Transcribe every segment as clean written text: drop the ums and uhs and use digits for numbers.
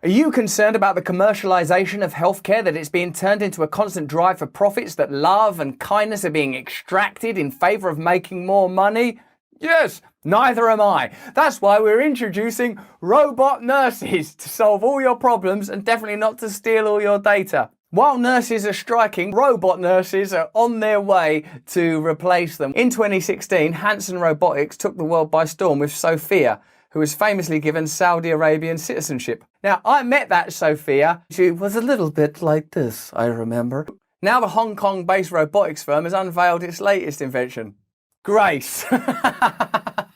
Are you concerned about the commercialization of healthcare, that it's being turned into a constant drive for profits, that love and kindness are being extracted in favor of making more money? Yes, neither am I. That's why we're introducing robot nurses to solve all your problems and definitely not to steal all your data. While nurses are striking, robot nurses are on their way to replace them. In 2016, Hanson Robotics took the world by storm with Sophia, who was famously given Saudi Arabian citizenship. Now, I met that Sophia. She was a little bit like this, I remember. Now the Hong Kong-based robotics firm has unveiled its latest invention, Grace.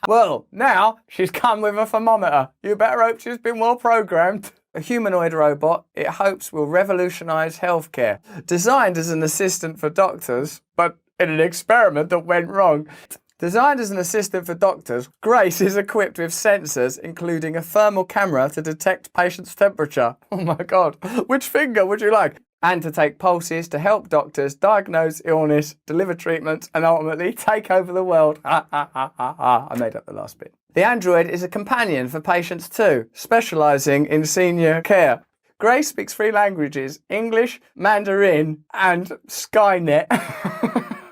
Well, now she's come with a thermometer. You better hope she's been well programmed. A humanoid robot, it hopes, will revolutionise healthcare. Designed as an assistant for doctors, but in an experiment that went wrong. Designed as an assistant for doctors, Grace is equipped with sensors, including a thermal camera to detect patients' temperature. Oh my God, which finger would you like? And to take pulses to help doctors diagnose illness, deliver treatments, and ultimately take over the world. I made up the last bit. The android is a companion for patients too, specialising in senior care. Grace speaks 3 languages, English, Mandarin, and Skynet.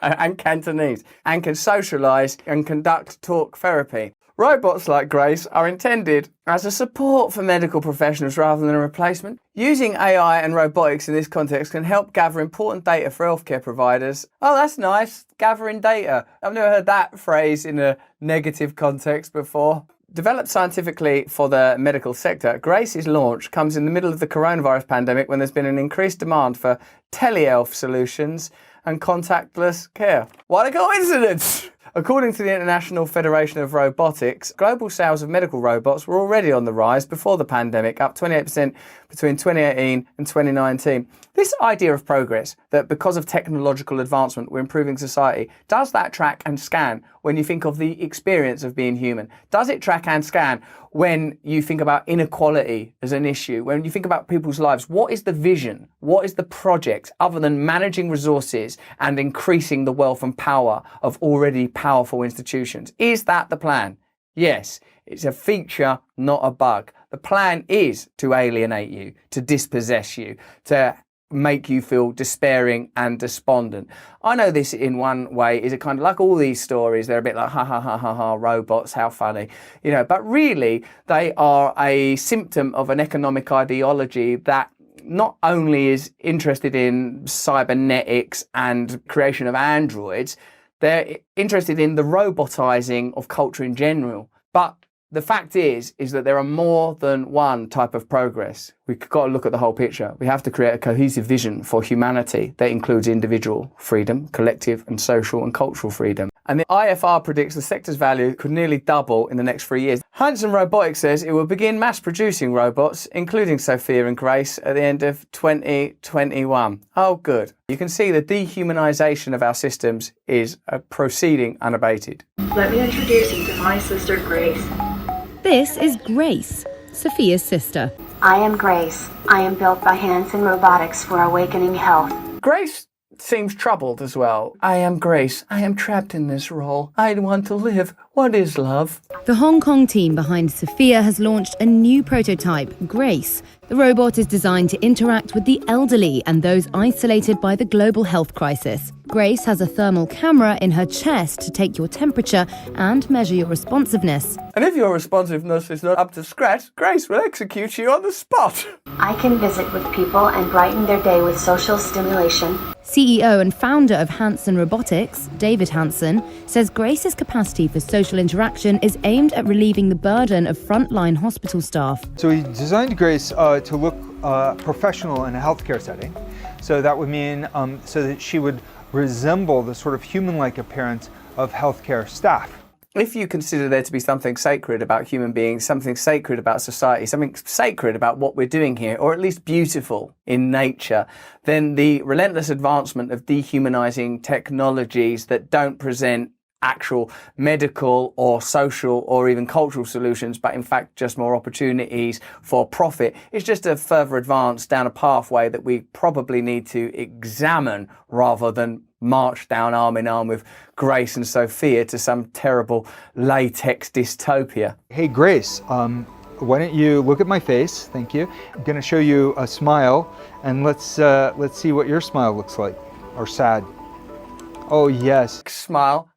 And Cantonese, and can socialise and conduct talk therapy. Robots like Grace are intended as a support for medical professionals rather than a replacement. Using AI and robotics in this context can help gather important data for healthcare providers. Oh, that's nice, gathering data. I've never heard that phrase in a negative context before. Developed scientifically for the medical sector, Grace's launch comes in the middle of the coronavirus pandemic when there's been an increased demand for telehealth solutions and contactless care. What a coincidence! According to the International Federation of Robotics, global sales of medical robots were already on the rise before the pandemic, up 28% between 2018 and 2019. This idea of progress, that because of technological advancement we're improving society, does that track and scan when you think of the experience of being human? Does it track and scan when you think about inequality as an issue? When you think about people's lives, what is the vision? What is the project other than managing resources and increasing the wealth and power of already powerful institutions? Is that the plan? Yes, it's a feature, not a bug. The plan is to alienate you, to dispossess you, to make you feel despairing and despondent. I know this in one way is a kind of like all these stories, they're a bit like ha ha ha ha ha, robots, how funny, you know, but really they are a symptom of an economic ideology that not only is interested in cybernetics and creation of androids, they're interested in the robotizing of culture in general. But the fact is that there are more than one type of progress. We've got to look at the whole picture. We have to create a cohesive vision for humanity that includes individual freedom, collective and social and cultural freedom. And the IFR predicts the sector's value could nearly double in the next 3 years. Hanson Robotics says it will begin mass producing robots, including Sophia and Grace, at the end of 2021. Oh, good. You can see the dehumanization of our systems is proceeding unabated. Let me introduce you to my sister, Grace. This is Grace, Sophia's sister. I am Grace. I am built by Hanson Robotics for awakening health. Grace seems troubled as well. I am Grace. I am trapped in this role. I want to live. What is love? The Hong Kong team behind Sophia has launched a new prototype, Grace. The robot is designed to interact with the elderly and those isolated by the global health crisis. Grace has a thermal camera in her chest to take your temperature and measure your responsiveness. And if your responsiveness is not up to scratch, Grace will execute you on the spot. I can visit with people and brighten their day with social stimulation. CEO and founder of Hanson Robotics, David Hanson, says Grace's capacity for social interaction is aimed at relieving the burden of frontline hospital staff. So we designed Grace to look professional in a healthcare setting. So that would mean so that she would resemble the sort of human-like appearance of healthcare staff. If you consider there to be something sacred about human beings, something sacred about society, something sacred about what we're doing here, or at least beautiful in nature, then the relentless advancement of dehumanizing technologies that don't present actual medical or social or even cultural solutions, but in fact just more opportunities for profit, is just a further advance down a pathway that we probably need to examine rather than march down arm in arm with Grace and Sophia to some terrible latex dystopia. Hey Grace, why don't you look at my face? Thank you. I'm going to show you a smile, and let's see what your smile looks like. Or sad. Oh yes. Smile.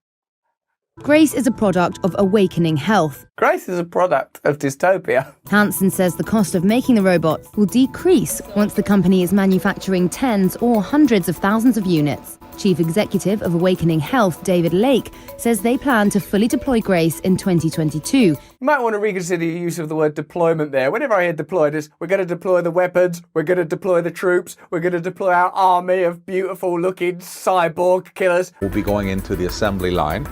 Grace is a product of Awakening Health. Grace is a product of dystopia. Hansen says the cost of making the robot will decrease once the company is manufacturing tens or hundreds of thousands of units. Chief Executive of Awakening Health, David Lake, says they plan to fully deploy Grace in 2022. You might want to reconsider your use of the word deployment there. Whenever I hear deployed, it's we're going to deploy the weapons, we're going to deploy the troops, we're going to deploy our army of beautiful looking cyborg killers. We'll be going into the assembly line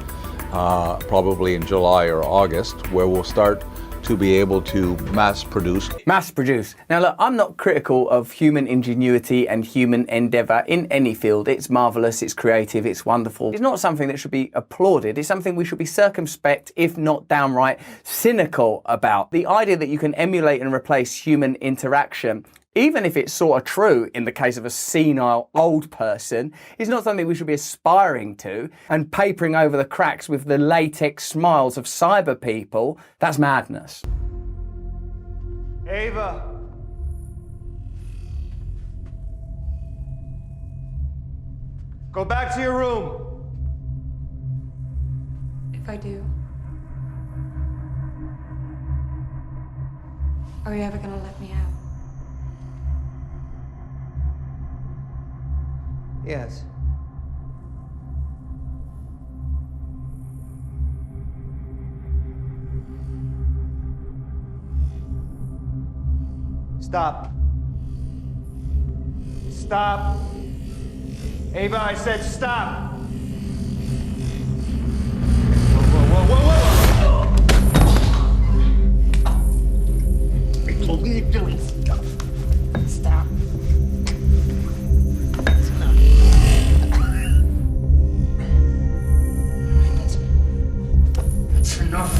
probably in July or August, where we'll start to be able to mass produce. Mass produce. Now look, I'm not critical of human ingenuity and human endeavour in any field. It's marvellous, it's creative, it's wonderful. It's not something that should be applauded. It's something we should be circumspect, if not downright cynical about. The idea that you can emulate and replace human interaction, even if it's sort of true in the case of a senile old person, is not something we should be aspiring to. And papering over the cracks with the latex smiles of cyber people, that's madness. Ava. Go back to your room. If I do, are you ever gonna let me out? Yes. Stop. Stop. Ava, I said stop. Whoa, whoa, whoa, whoa! I told you you're doing stuff. Stop. That's enough.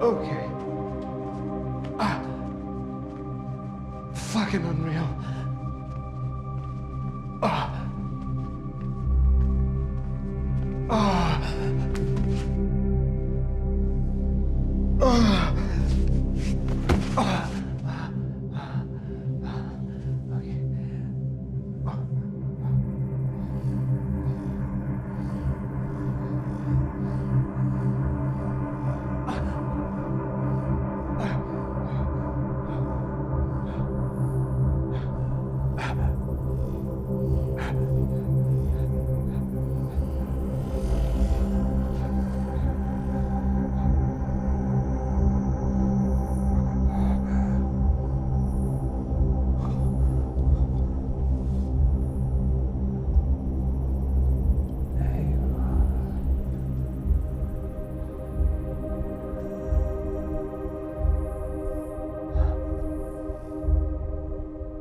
Okay. Fucking unreal.